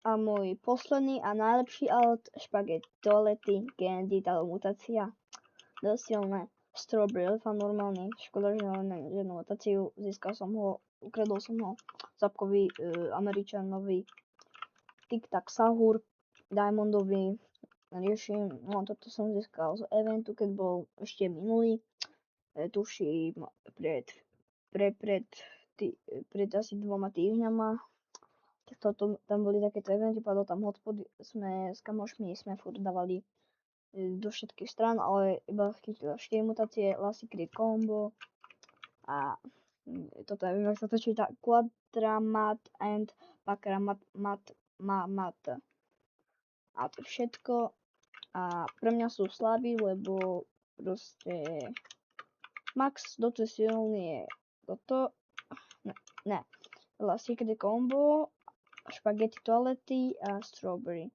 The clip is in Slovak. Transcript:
A môj posledný a najlepší alt, špagety toalety, candy, tá mutácia, dosť silné. Strawberry elefant normálny, škoda, že nemám žiadnu mutáciu, získal som ho, ukradol som ho, Zapkový, Američan nový, Tic Tac Sahur, Diamondový, riešim, no toto som získal z eventu, keď bol ešte minulý, tuším pred asi 2 týždňama. Tam boli takéto eventy, padol tam hotspot, sme s kamošmi, sme furt dávali do všetkých strán, ale iba chytila 4 mutácie, Lassie Creed Combo a toto neviem, ak sa to číta, Quadramat and Pakramat mat. A to je všetko a pre mňa sú slabí, lebo proste max dosť silný je toto, ne, Lassie Creed Combo, špagety toalety a strawberry.